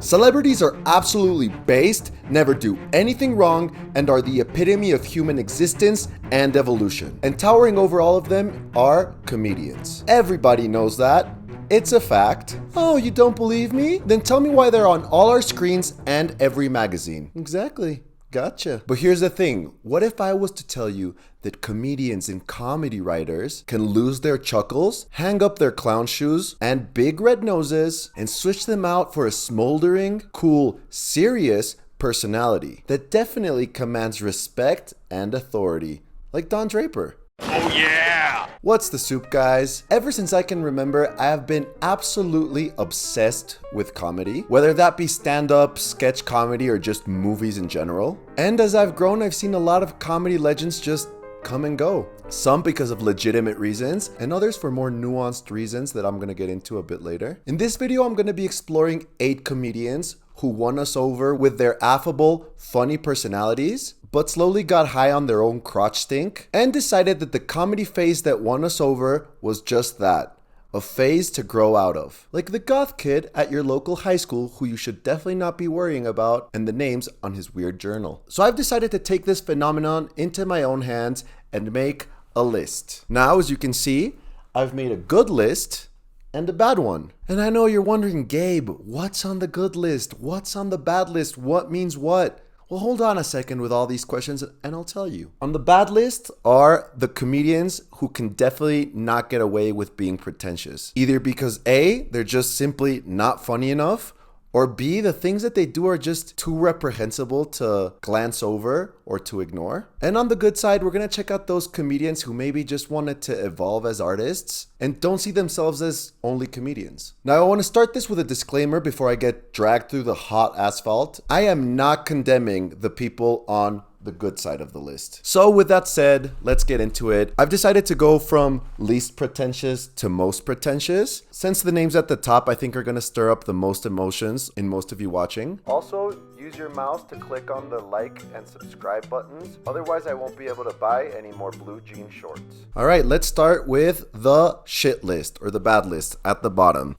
Celebrities are absolutely based, never do anything wrong, and are the epitome of human existence and evolution. And towering over all of them are comedians. Everybody knows that. It's a fact. Oh, you don't believe me? Then tell me why they're on all our screens and every magazine. Exactly. Gotcha. But here's the thing. What if I was to tell you that comedians and comedy writers can lose their chuckles, hang up their clown shoes and big red noses, and switch them out for a smoldering, cool, serious personality that definitely commands respect and authority, like Don Draper? Oh yeah! What's the soup, guys? Ever since I can remember, I have been absolutely obsessed with comedy, whether that be stand-up, sketch comedy, or just movies in general. And as I've grown, I've seen a lot of comedy legends just come and go. Some because of legitimate reasons, and others for more nuanced reasons that I'm gonna get into a bit later. In this video, I'm gonna be exploring 8 comedians who won us over with their affable, funny personalities, but slowly got high on their own crotch stink and decided that the comedy phase that won us over was just that, a phase to grow out of. Like the goth kid at your local high school who you should definitely not be worrying about and the names on his weird journal. So I've decided to take this phenomenon into my own hands and make a list. Now, as you can see, I've made a good list and a bad one. And I know you're wondering, Gabe, what's on the good list? What's on the bad list? What means what? Well, hold on a second with all these questions and I'll tell you. On the bad list are the comedians who can definitely not get away with being pretentious. Either because A, they're just simply not funny enough, or B, the things that they do are just too reprehensible to glance over or to ignore. And on the good side, we're gonna check out those comedians who maybe just wanted to evolve as artists and don't see themselves as only comedians. Now, I wanna start this with a disclaimer before I get dragged through the hot asphalt. I am not condemning the people on the good side of the list. So with that said, let's get into it. I've decided to go from least pretentious to most pretentious, since the names at the top I think are gonna stir up the most emotions in most of you watching. Also, use your mouse to click on the like and subscribe buttons. Otherwise, I won't be able to buy any more blue jean shorts. All right, let's start with the shit list, or the bad list at the bottom.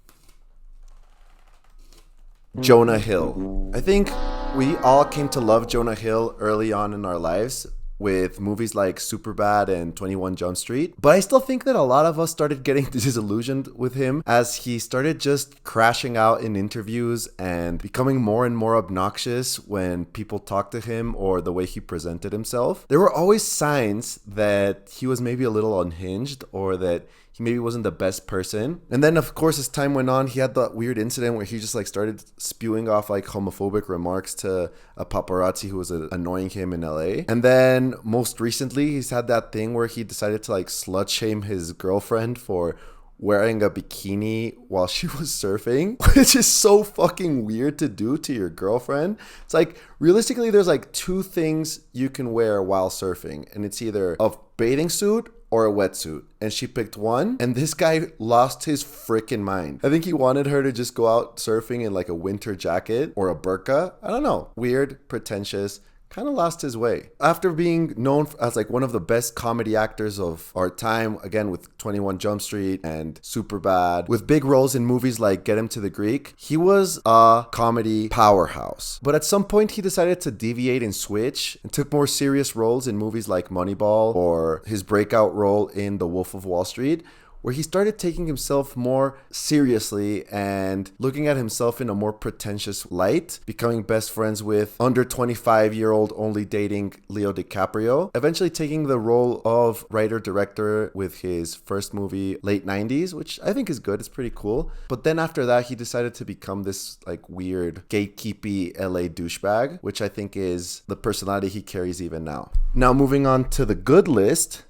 Jonah Hill. I think we all came to love Jonah Hill early on in our lives with movies like Superbad and 21 Jump Street. But I still think that a lot of us started getting disillusioned with him as he started just crashing out in interviews and becoming more and more obnoxious when people talked to him or the way he presented himself. There were always signs that he was maybe a little unhinged or that he maybe wasn't the best person. And then, of course, as time went on, he had that weird incident where he just like started spewing off like homophobic remarks to a paparazzi who was annoying him in LA. And then most recently, he's had that thing where he decided to like slut shame his girlfriend for wearing a bikini while she was surfing, which is so fucking weird to do to your girlfriend. It's like, realistically, there's like 2 things you can wear while surfing, and it's either a bathing suit or a wetsuit, and she picked one, and this guy lost his freaking mind. I think he wanted her to just go out surfing in like a winter jacket or a burqa. I don't know. Weird, pretentious, kind of lost his way. After being known as like one of the best comedy actors of our time, again with 21 Jump Street and Superbad, with big roles in movies like Get Him to the Greek, he was a comedy powerhouse. But at some point he decided to deviate and switch and took more serious roles in movies like Moneyball or his breakout role in The Wolf of Wall Street, where he started taking himself more seriously and looking at himself in a more pretentious light, becoming best friends with under 25-year-old only dating Leo DiCaprio, eventually taking the role of writer-director with his first movie, Late 90s, which I think is good. It's pretty cool. But then after that, he decided to become this like weird gatekeepy LA douchebag, which I think is the personality he carries even now. Now moving on to the good list,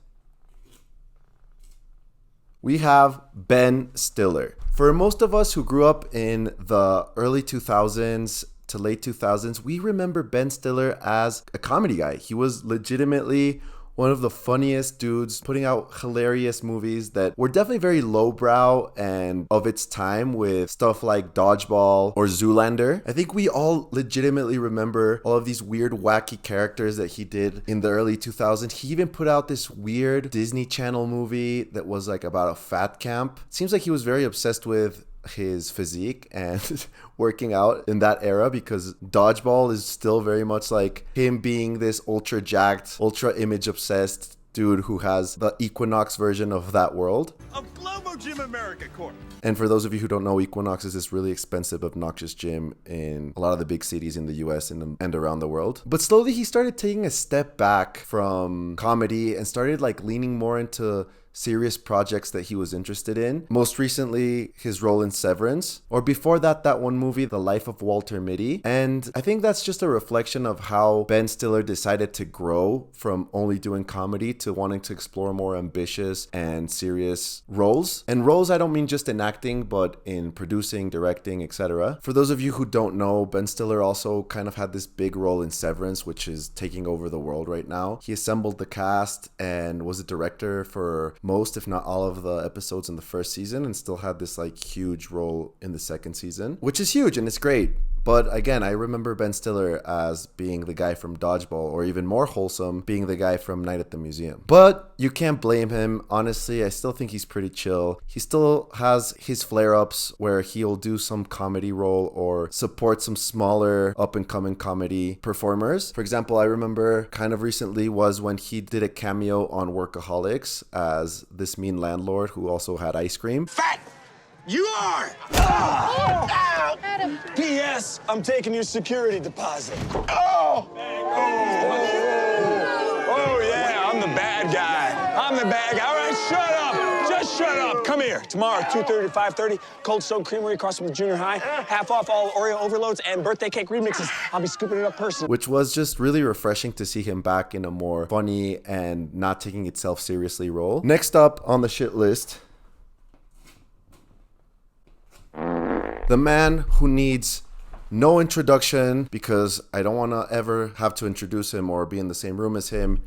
we have Ben Stiller. For most of us who grew up in the early 2000s to late 2000s, we remember Ben Stiller as a comedy guy. He was legitimately one of the funniest dudes, putting out hilarious movies that were definitely very lowbrow and of its time, with stuff like Dodgeball or Zoolander. I think we all legitimately remember all of these weird, wacky characters that he did in the early 2000s. He even put out this weird Disney Channel movie that was like about a fat camp. It seems like he was very obsessed with his physique and working out in that era, because Dodgeball is still very much like him being this ultra jacked, ultra image obsessed dude who has the Equinox version of that world. Of Globo Gym America Corp. And for those of you who don't know, Equinox is this really expensive, obnoxious gym in a lot of the big cities in the US and around the world. But slowly he started taking a step back from comedy and started like leaning more into serious projects that he was interested in. Most recently, his role in Severance, or before that, that one movie, The Life of Walter Mitty. And I think that's just a reflection of how Ben Stiller decided to grow from only doing comedy to wanting to explore more ambitious and serious roles. And roles, I don't mean just in acting, but in producing, directing, etc. For those of you who don't know, Ben Stiller also kind of had this big role in Severance, which is taking over the world right now. He assembled the cast and was a director for most, if not all, of the episodes in the first season, and still had this like huge role in the second season, which is huge and it's great. But again, I remember Ben Stiller as being the guy from Dodgeball, or even more wholesome, being the guy from Night at the Museum. But you can't blame him. Honestly, I still think he's pretty chill. He still has his flare-ups where he'll do some comedy role or support some smaller up-and-coming comedy performers. For example, I remember kind of recently was when he did a cameo on Workaholics as this mean landlord who also had ice cream. Fat! You are! P.S. I'm taking your security deposit. Oh, yeah, I'm the bad guy. I'm the bad guy. All right, shut up. Just shut up. Come here. Tomorrow, 2:30 to 5:30, Cold Stone Creamery across from the junior high. Half off all Oreo overloads and birthday cake remixes. I'll be scooping it up personally. Which was just really refreshing to see him back in a more funny and not taking itself seriously role. Next up on the shit list, the man who needs no introduction, because I don't want to ever have to introduce him or be in the same room as him,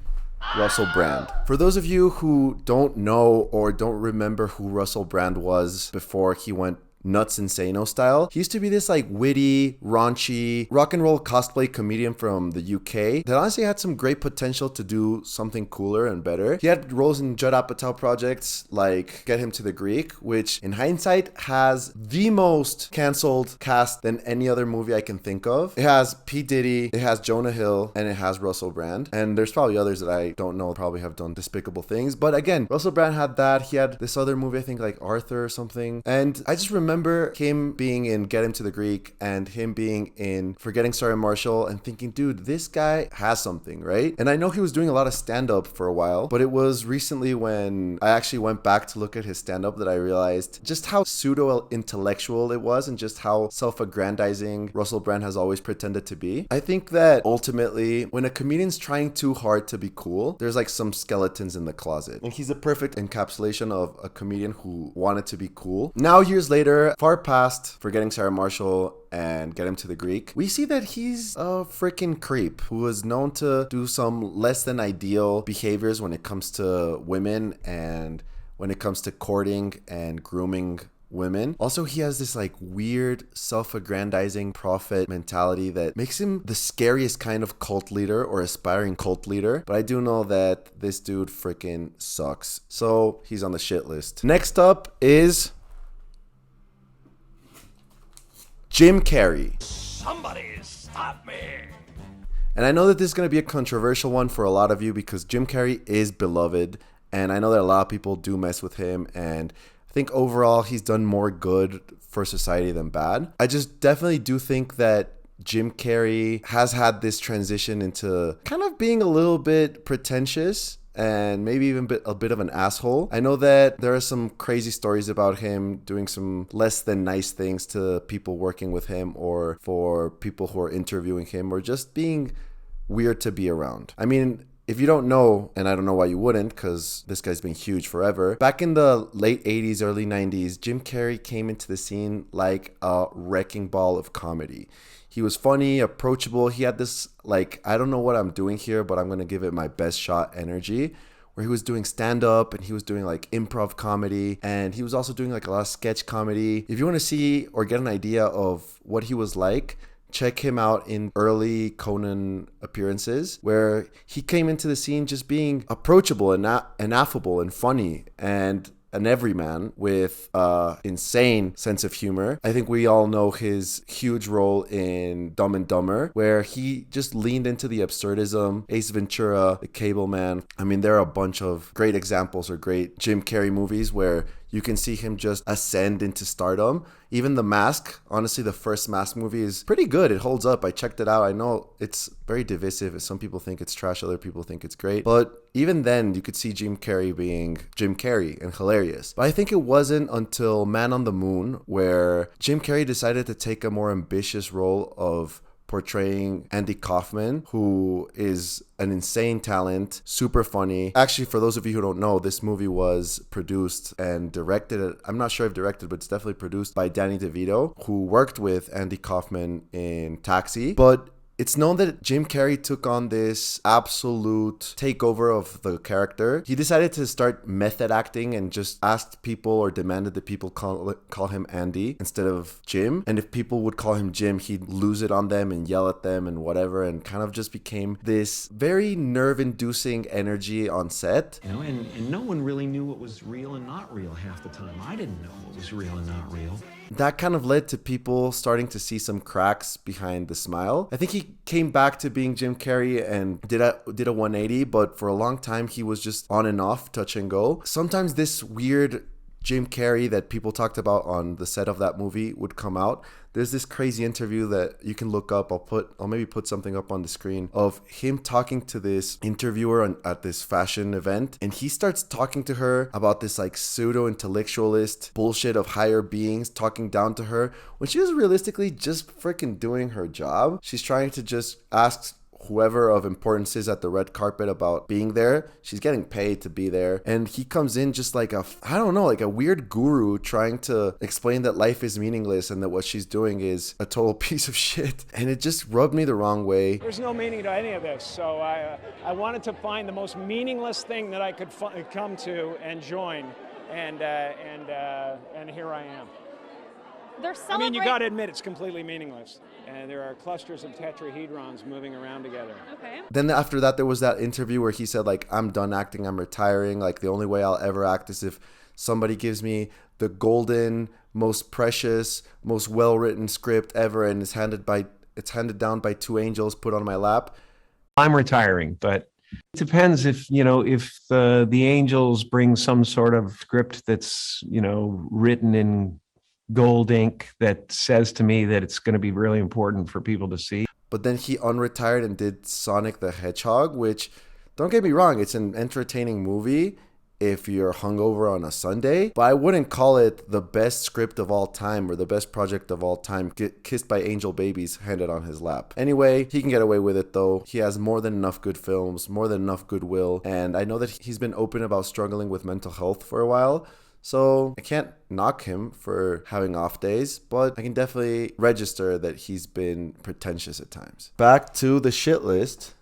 Russell Brand. For those of you who don't know or don't remember who Russell Brand was before he went nuts insano style, he used to be this like witty, raunchy, rock and roll cosplay comedian from the UK that honestly had some great potential to do something cooler and better. He had roles in Judd Apatow projects like Get Him to the Greek, which in hindsight has the most cancelled cast than any other movie I can think of. It has P. Diddy, it has Jonah Hill, and it has Russell Brand. And there's probably others that I don't know, probably have done despicable things. But again, Russell Brand had that. He had this other movie, I think like Arthur or something. And I just remember him being in Get Him to the Greek and him being in Forgetting Sarah Marshall and thinking, dude, this guy has something, right? And I know he was doing a lot of stand-up for a while, but it was recently when I actually went back to look at his stand-up that I realized just how pseudo-intellectual it was and just how self-aggrandizing Russell Brand has always pretended to be. I think that ultimately, when a comedian's trying too hard to be cool, there's like some skeletons in the closet. And he's a perfect encapsulation of a comedian who wanted to be cool. Now, years later, far past Forgetting Sarah Marshall and Get Him to the Greek, we see that he's a freaking creep who is known to do some less than ideal behaviors when it comes to women and when it comes to courting and grooming women. Also, he has this like weird self-aggrandizing prophet mentality that makes him the scariest kind of cult leader or aspiring cult leader. But I do know that this dude freaking sucks. So he's on the shit list. Next up is Jim Carrey. Somebody stop me. And I know that this is going to be a controversial one for a lot of you because Jim Carrey is beloved. And I know that a lot of people do mess with him. And I think overall he's done more good for society than bad. I just definitely do think that Jim Carrey has had this transition into kind of being a little bit pretentious and maybe even a bit of an asshole. I know that there are some crazy stories about him doing some less than nice things to people working with him or for people who are interviewing him or just being weird to be around. I mean, if you don't know, and I don't know why you wouldn't, because this guy's been huge forever, back in the late 80s, early 90s, Jim Carrey came into the scene like a wrecking ball of comedy. He was funny, approachable. He had this, like, I don't know what I'm doing here, but I'm going to give it my best shot energy, where he was doing stand-up and he was doing, like, improv comedy. And he was also doing, like, a lot of sketch comedy. If you want to see or get an idea of what he was like, check him out in early Conan appearances, where he came into the scene just being approachable and affable and funny. And an everyman with insane sense of humor. I think we all know his huge role in Dumb and Dumber, where he just leaned into the absurdism. Ace Ventura, The Cable Man. I mean, there are a bunch of great examples or great Jim Carrey movies where you can see him just ascend into stardom. Even The Mask, honestly, the first Mask movie is pretty good. It holds up. I checked it out. I know it's very divisive. Some people think it's trash, other people think it's great. But even then, you could see Jim Carrey being Jim Carrey and hilarious. But I think it wasn't until Man on the Moon where Jim Carrey decided to take a more ambitious role of portraying Andy Kaufman, who is an insane talent, super funny. Actually, for those of you who don't know, this movie was produced and directed, I'm not sure if directed, but it's definitely produced by Danny DeVito, who worked with Andy Kaufman in Taxi. But it's known that Jim Carrey took on this absolute takeover of the character. He decided to start method acting and just asked people or demanded that people call him Andy instead of Jim. And if people would call him Jim, he'd lose it on them and yell at them and whatever, and kind of just became this very nerve-inducing energy on set. You know, and no one really knew what was real and not real half the time. I didn't know what was real and not real. That kind of led to people starting to see some cracks behind the smile. I think he came back to being Jim Carrey and did a 180, but for a long time he was just on and off, touch and go. Sometimes this weird Jim Carrey that people talked about on the set of that movie would come out. There's this crazy interview that you can look up. I'll maybe put something up on the screen of him talking to this interviewer at this fashion event. And he starts talking to her about this like pseudo-intellectualist bullshit of higher beings talking down to her when she was realistically just freaking doing her job. She's trying to just ask whoever of importance is at the red carpet about being there. She's getting paid to be there. And he comes in just like like a weird guru trying to explain that life is meaningless and that what she's doing is a total piece of shit. And it just rubbed me the wrong way. There's no meaning to any of this. So I wanted to find the most meaningless thing that I could come to and join. And here I am. I mean, you got to admit, it's completely meaningless. And there are clusters of tetrahedrons moving around together. Okay. Then after that, there was that interview where he said, like, I'm done acting, I'm retiring. Like, the only way I'll ever act is if somebody gives me the golden, most precious, most well-written script ever, and it's handed down by two angels put on my lap. I'm retiring, but it depends if the angels bring some sort of script that's, written in gold ink that says to me that it's going to be really important for people to see. But then he unretired and did Sonic the Hedgehog, which, don't get me wrong, it's an entertaining movie if you're hungover on a Sunday, but I wouldn't call it the best script of all time or the best project of all time. Get kissed by angel babies handed on his lap. Anyway, he can get away with it though. He has more than enough good films, more than enough goodwill, and I know that he's been open about struggling with mental health for a while. So I can't knock him for having off days, but I can definitely register that he's been pretentious at times. Back to the shit list.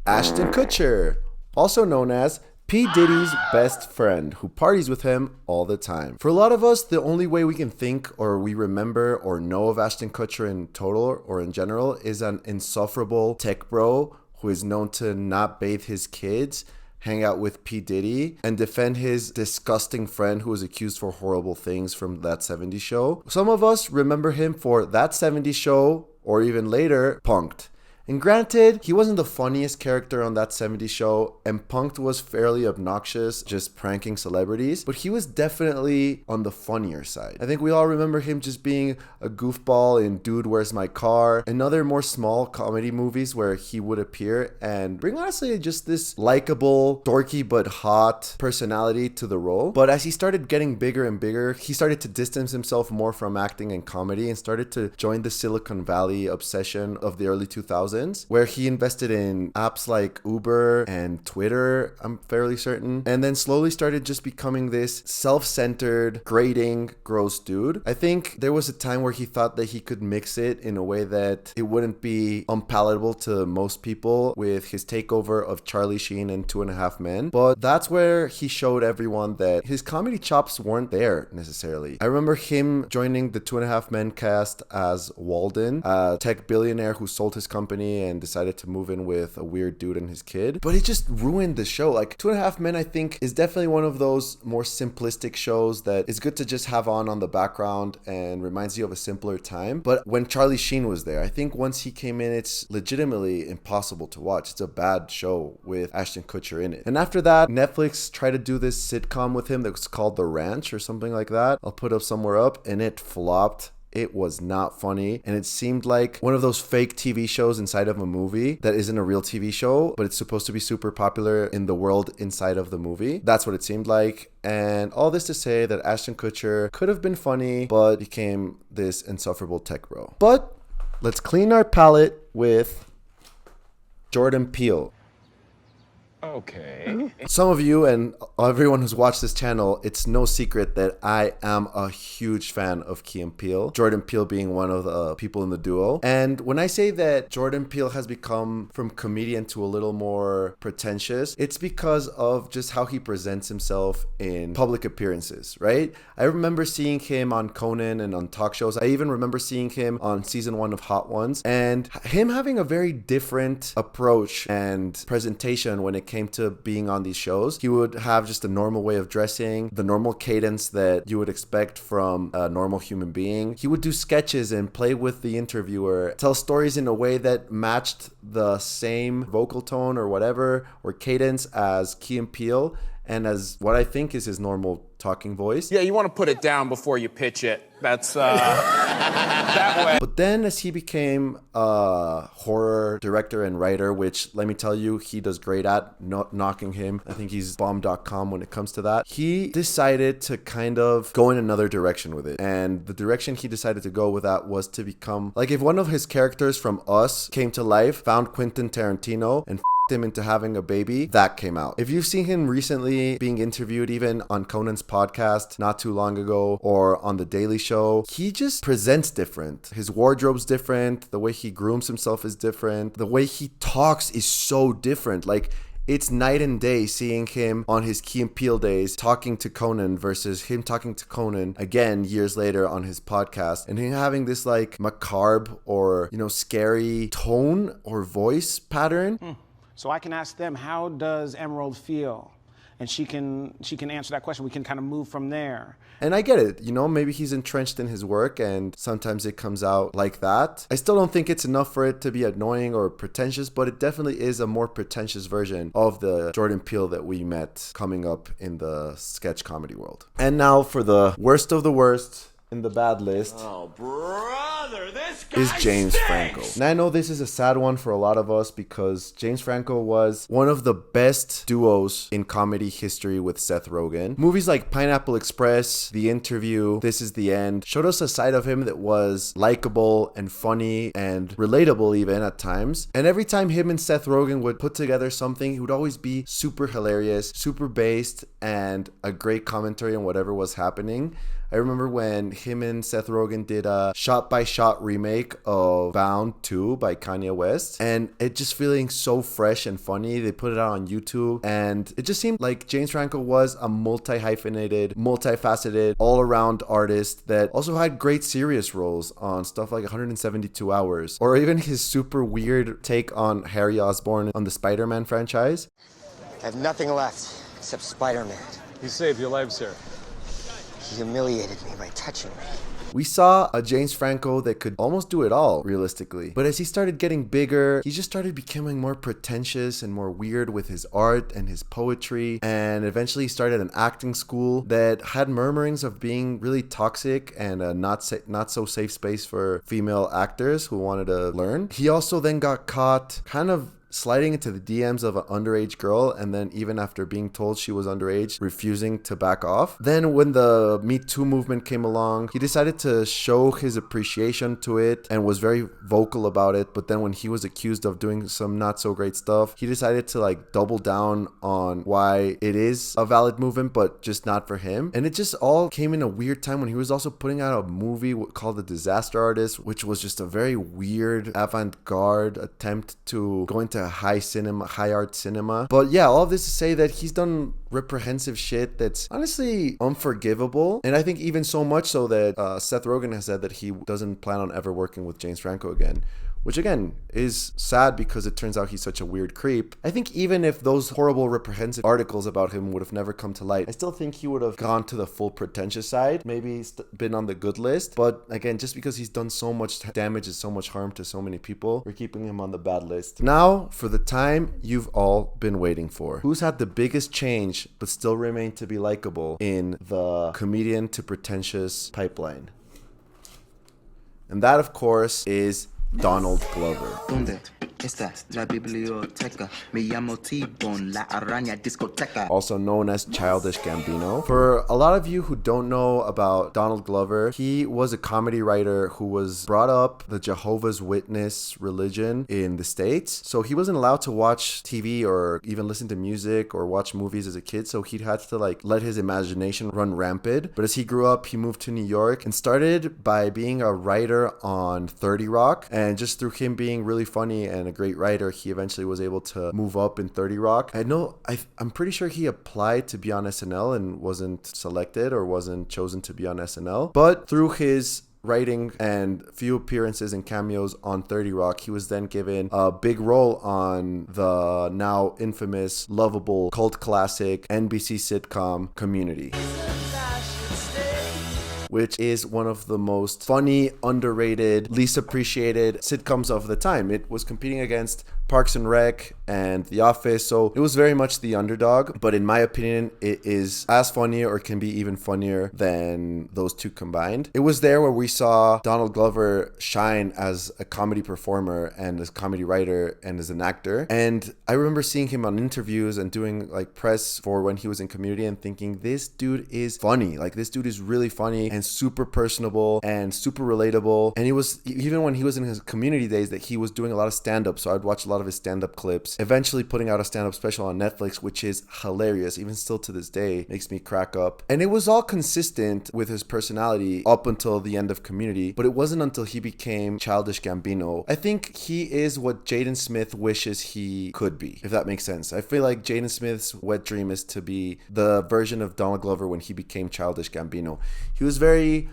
Ashton Kutcher, also known as P. Diddy's best friend, who parties with him all the time. For a lot of us, the only way we can think or we remember or know of Ashton Kutcher in total or in general is an insufferable tech bro who is known to not bathe his kids, hang out with P. Diddy, and defend his disgusting friend who was accused for horrible things from That 70s Show. Some of us remember him for That 70s Show, or even later, Punk'd. And granted, he wasn't the funniest character on That 70s Show, and Punk'd was fairly obnoxious, just pranking celebrities, but he was definitely on the funnier side. I think we all remember him just being a goofball in Dude, Where's My Car, and other more small comedy movies where he would appear and bring honestly just this likable, dorky but hot personality to the role. But as he started getting bigger and bigger, he started to distance himself more from acting and comedy and started to join the Silicon Valley obsession of the early 2000s. Where he invested in apps like Uber and Twitter, I'm fairly certain, and then slowly started just becoming this self-centered, grating, gross dude. I think there was a time where he thought that he could mix it in a way that it wouldn't be unpalatable to most people with his takeover of Charlie Sheen and Two and a Half Men, but that's where he showed everyone that his comedy chops weren't there necessarily. I remember him joining the Two and a Half Men cast as Walden, a tech billionaire who sold his company company and decided to move in with a weird dude and his kid. But it just ruined the show. Like, 2.5 Men, I think, is definitely one of those more simplistic shows that is good to just have on the background and reminds you of a simpler time. But when Charlie Sheen was there, I think once he came in, it's legitimately impossible to watch. It's a bad show with Ashton Kutcher in it. And after that, Netflix tried to do this sitcom with him that was called The Ranch or something like that. I'll put up somewhere up, and it flopped. It was not funny, and it seemed like one of those fake TV shows inside of a movie that isn't a real TV show, but it's supposed to be super popular in the world inside of the movie. That's what it seemed like. And all this to say that Ashton Kutcher could have been funny, but became this insufferable tech bro. But let's clean our palate with Jordan Peele. Okay. Some of you and everyone who's watched this channel, it's no secret that I am a huge fan of Key and Peele, Jordan Peele being one of the people in the duo. And when I say that Jordan Peele has become from comedian to a little more pretentious, it's because of just how he presents himself in public appearances, right? I remember seeing him on Conan and on talk shows. I even remember seeing him on season 1 of Hot Ones, and him having a very different approach and presentation when it came to being on these shows. He would have just a normal way of dressing, the normal cadence that you would expect from a normal human being. He would do sketches and play with the interviewer, tell stories in a way that matched the same vocal tone or whatever, or cadence as Key and Peele, and as what I think is his normal talking voice. Yeah, you want to put it down before you pitch it. That's that way. But then as he became a horror director and writer, which let me tell you, he does great at, not knocking him. I think he's bomb.com when it comes to that. He decided to kind of go in another direction with it. And the direction he decided to go with that was to become, like if one of his characters from Us came to life, found Quentin Tarantino, and him into having a baby, that came out. If you've seen him recently being interviewed even on Conan's podcast not too long ago or on The Daily Show, he just presents different. His wardrobe's different, the way he grooms himself is different, the way he talks is so different. Like, it's night and day seeing him on his Key and Peele days talking to Conan versus him talking to Conan again years later on his podcast, and him having this like macabre or, you know, scary tone or voice pattern. So I can ask them, how does Emerald feel? And she can answer that question. We can kind of move from there. And I get it, you know, maybe he's entrenched in his work and sometimes it comes out like that. I still don't think it's enough for it to be annoying or pretentious, but it definitely is a more pretentious version of the Jordan Peele that we met coming up in the sketch comedy world. And now for the worst of the worst in the bad list. Oh, brother, this guy is James stinks. Franco. And I know this is a sad one for a lot of us because James Franco was one of the best duos in comedy history with Seth Rogen. Movies like Pineapple Express, The Interview, This Is the End showed us a side of him that was likable and funny and relatable even at times. And every time him and Seth Rogen would put together something, it would always be super hilarious, super based, and a great commentary on whatever was happening. I remember when him and Seth Rogen did a shot-by-shot remake of Bound 2 by Kanye West, and it just feeling so fresh and funny. They put it out on YouTube, and it just seemed like James Franco was a multi-hyphenated, multifaceted, all-around artist that also had great serious roles on stuff like 172 Hours, or even his super weird take on Harry Osborn on the Spider-Man franchise. I have nothing left except Spider-Man. He saved your life, sir. He humiliated me by touching me. We saw a James Franco that could almost do it all, realistically. But as he started getting bigger, he just started becoming more pretentious and more weird with his art and his poetry. And eventually he started an acting school that had murmurings of being really toxic and a not so safe space for female actors who wanted to learn. He also then got caught kind of sliding into the DMs of an underage girl, and then even after being told she was underage, refusing to back off. Then when the Me Too movement came along, he decided to show his appreciation to it and was very vocal about it. But then when he was accused of doing some not so great stuff, he decided to like double down on why it is a valid movement, but just not for him. And it just all came in a weird time when he was also putting out a movie called The Disaster Artist, which was just a very weird avant-garde attempt to go into high art cinema. But yeah, all of this to say that he's done reprehensive shit that's honestly unforgivable. And I think even so much so that Seth Rogen has said that he doesn't plan on ever working with James Franco again. Which again is sad because it turns out he's such a weird creep. I think even if those horrible reprehensive articles about him would have never come to light, I still think he would have gone to the full pretentious side, maybe been on the good list. But again, just because he's done so much damage and so much harm to so many people, we're keeping him on the bad list. Now, for the time you've all been waiting for. Who's had the biggest change but still remained to be likable in the comedian to pretentious pipeline? And that, of course, is Donald Glover. ¿Dónde está la biblioteca? Me llamo T-Bone, la araña discoteca. Also known as Childish Gambino. For a lot of you who don't know about Donald Glover, he was a comedy writer who was brought up the Jehovah's Witness religion in the States. So he wasn't allowed to watch TV or even listen to music or watch movies as a kid. So he had to let his imagination run rampant. But as he grew up, he moved to New York and started by being a writer on 30 Rock. And just through him being really funny and a great writer, he eventually was able to move up in 30 Rock. I'm pretty sure he applied to be on SNL and wasn't selected or wasn't chosen to be on SNL. But through his writing and few appearances and cameos on 30 Rock, he was then given a big role on the now infamous, lovable, cult classic NBC sitcom Community, which is one of the most funny, underrated, least appreciated sitcoms of the time. It was competing against Parks and Rec and The Office, so it was very much the underdog. But in my opinion, it is as funny or can be even funnier than those two combined. It was there where we saw Donald Glover shine as a comedy performer and as a comedy writer and as an actor. And I remember seeing him on interviews and doing press for when he was in Community and thinking, this dude is funny. This dude is really funny and super personable and super relatable. And he was, even when he was in his Community days, that he was doing a lot of stand-up. So I'd watch a lot of his stand-up clips, eventually putting out a stand-up special on Netflix, which is hilarious. Even still to this day, makes me crack up. And it was all consistent with his personality up until the end of Community, but it wasn't until he became Childish Gambino. I think he is what Jaden Smith wishes he could be, if that makes sense. I feel like Jaden Smith's wet dream is to be the version of Donald Glover when he became Childish Gambino. He was very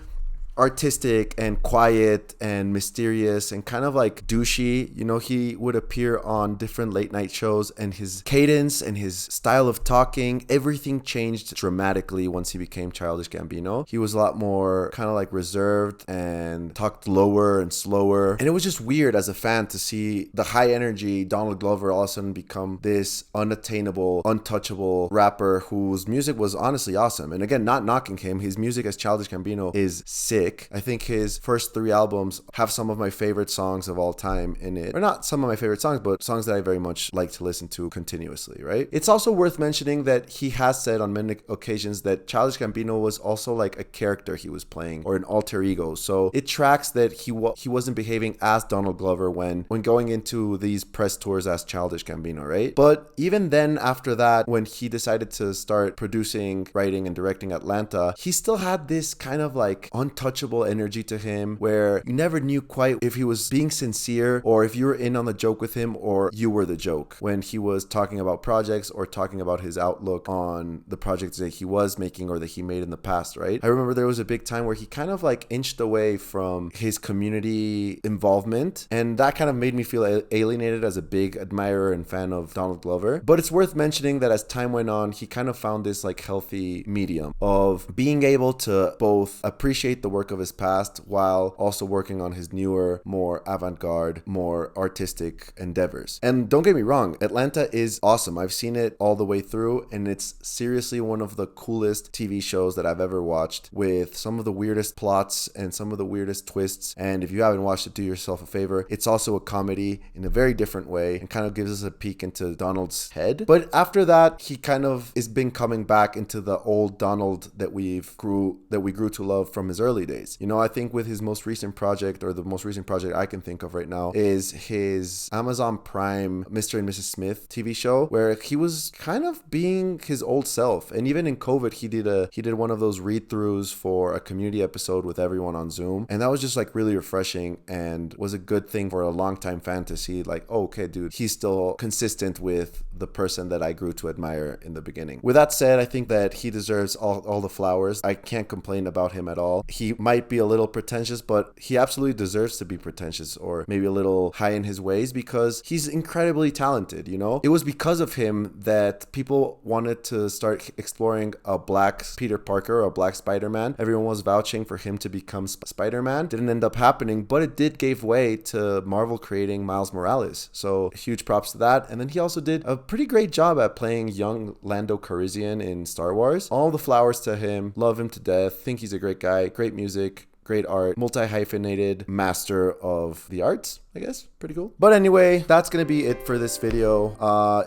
artistic and quiet and mysterious and kind of douchey. He would appear on different late night shows, and his cadence and his style of talking, everything changed dramatically once he became Childish Gambino. He was a lot more kind of reserved and talked lower and slower. And it was just weird as a fan to see the high energy Donald Glover all of a sudden become this unattainable, untouchable rapper whose music was honestly awesome. And again, not knocking him, his music as Childish Gambino is sick. I think his first 3 albums have some of my favorite songs of all time in it. Or not some of my favorite songs, but songs that I very much like to listen to continuously, right? It's also worth mentioning that he has said on many occasions that Childish Gambino was also a character he was playing or an alter ego. So it tracks that he wasn't behaving as Donald Glover when going into these press tours as Childish Gambino, right? But even then, after that, when he decided to start producing, writing, and directing Atlanta, he still had this kind of untouchable energy to him where you never knew quite if he was being sincere or if you were in on the joke with him or you were the joke when he was talking about projects or talking about his outlook on the projects that he was making or that he made in the past, right? I remember there was a big time where he kind of inched away from his Community involvement, and that kind of made me feel alienated as a big admirer and fan of Donald Glover. But it's worth mentioning that as time went on, he kind of found this healthy medium of being able to both appreciate the work of his past while also working on his newer, more avant-garde, more artistic endeavors. And don't get me wrong, Atlanta is awesome. I've seen it all the way through, and it's seriously one of the coolest TV shows that I've ever watched, with some of the weirdest plots and some of the weirdest twists. And if you haven't watched it, do yourself a favor. It's also a comedy in a very different way and kind of gives us a peek into Donald's head. But after that, he kind of has been coming back into the old Donald that we grew to love from his early days. days. You know, I think with his most recent project, or the most recent project I can think of right now, is his Amazon Prime Mr. and Mrs. Smith TV show, where he was kind of being his old self. And even in COVID, he did one of those read-throughs for a community episode with everyone on Zoom, and that was just like really refreshing and was a good thing for a longtime fan to see, like, oh, okay, dude, he's still consistent with the person that I grew to admire in the beginning. With that said, I think that he deserves all the flowers. I can't complain about him at all. He might be a little pretentious, but he absolutely deserves to be pretentious, or maybe a little high in his ways, because he's incredibly talented, you know? It was because of him that people wanted to start exploring a black Peter Parker, a black Spider-Man. Everyone was vouching for him to become Spider-Man. Didn't end up happening, but it did give way to Marvel creating Miles Morales. So huge props to that. And then he also did a pretty great job at playing young Lando Calrissian in Star Wars. All the flowers to him. Love him to death. Think he's a great guy. Great music. Great art, multi-hyphenated master of the arts, I guess. Pretty cool. But anyway, that's gonna be it for this video.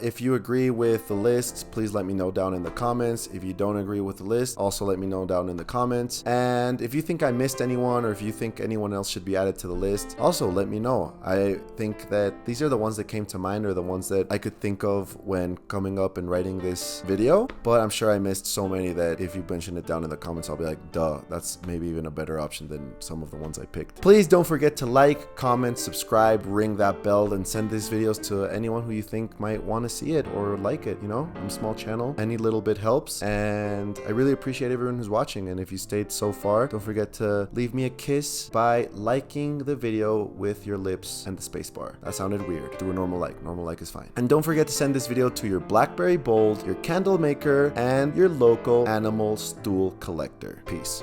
If you agree with the list, please let me know down in the comments. If you don't agree with the list, also let me know down in the comments. And if you think I missed anyone, or if you think anyone else should be added to the list, also let me know. I think that these are the ones that came to mind, or the ones that I could think of when coming up and writing this video. But I'm sure I missed so many that if you mention it down in the comments, I'll be like, duh, that's maybe even a better option than some of the ones I picked. Please don't forget to like, comment, subscribe, ring that bell, and send these videos to anyone who you think might want to see it or like it. You know, I'm a small channel, any little bit helps, and I really appreciate everyone who's watching. And if you stayed so far, don't forget to leave me a kiss by liking the video with your lips and the spacebar. That sounded weird. Do a normal like is fine. And don't forget to send this video to your BlackBerry Bold, your candle maker, and your local animal stool collector. Peace.